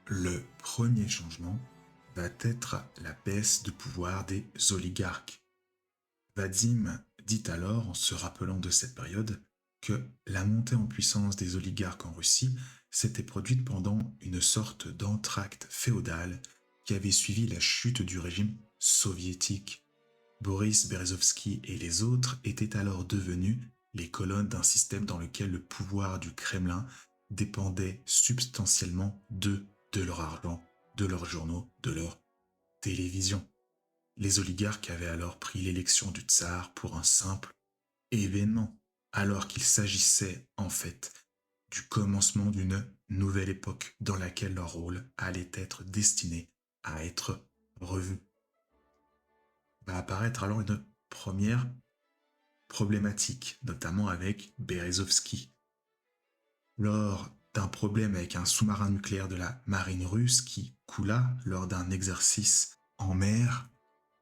Le premier changement va être la baisse de pouvoir des oligarques. Vadim dit alors, en se rappelant de cette période, que la montée en puissance des oligarques en Russie s'était produite pendant une sorte d'entracte féodal qui avait suivi la chute du régime soviétique. Boris Berezovsky et les autres étaient alors devenus les colonnes d'un système dans lequel le pouvoir du Kremlin dépendait substantiellement de leur argent, de leurs journaux, de leur télévision. Les oligarques avaient alors pris l'élection du tsar pour un simple événement, alors qu'il s'agissait en fait du commencement d'une nouvelle époque dans laquelle leur rôle allait être destiné à être revu. Va apparaître alors une première problématique, notamment avec Berezovsky. Lors d'un problème avec un sous-marin nucléaire de la marine russe qui coula lors d'un exercice en mer,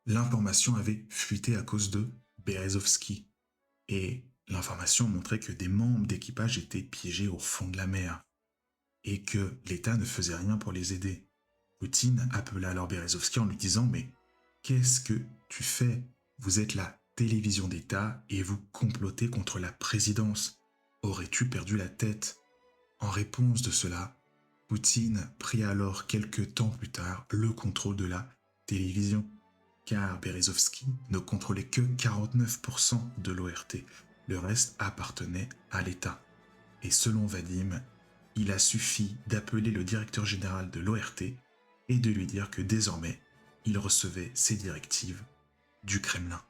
l'information avait fuité à cause de Berezovsky. Et l'information montrait que des membres d'équipage étaient piégés au fond de la mer et que l'État ne faisait rien pour les aider. Poutine appela alors Berezovsky en lui disant « Mais qu'est-ce que tu fais? Vous êtes la télévision d'État et vous complotez contre la présidence. Aurais-tu perdu la tête ?» En réponse de cela, Poutine prit alors quelques temps plus tard le contrôle de la télévision, car Berezovsky ne contrôlait que 49% de l'ORT, le reste appartenait à l'État. Et selon Vadim, il a suffi d'appeler le directeur général de l'ORT et de lui dire que désormais, il recevait ses directives du Kremlin.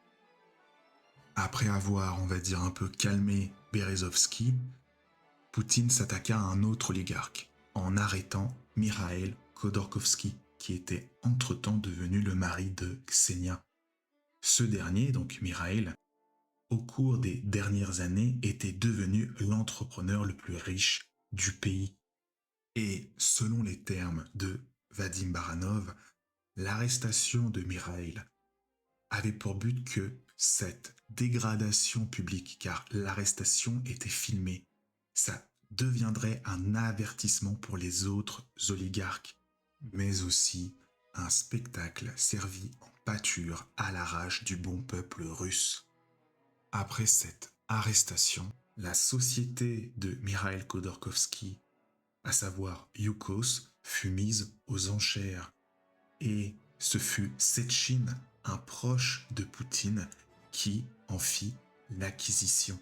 Après avoir, on va dire, un peu calmé Berezovsky, Poutine s'attaqua à un autre oligarque en arrêtant Mikhail Khodorkovsky, qui était entre-temps devenu le mari de Ksenia. Ce dernier, donc Mikhail, au cours des dernières années, était devenu l'entrepreneur le plus riche du pays. Et selon les termes de Vadim Baranov, l'arrestation de Mikhail avait pour but que cette dégradation publique, car l'arrestation était filmée, ça deviendrait un avertissement pour les autres oligarques, mais aussi un spectacle servi en pâture à la rage du bon peuple russe. Après cette arrestation, la société de Mikhail Khodorkovsky, à savoir Yukos, fut mise aux enchères. Et ce fut Sechin, un proche de Poutine, qui en fit l'acquisition.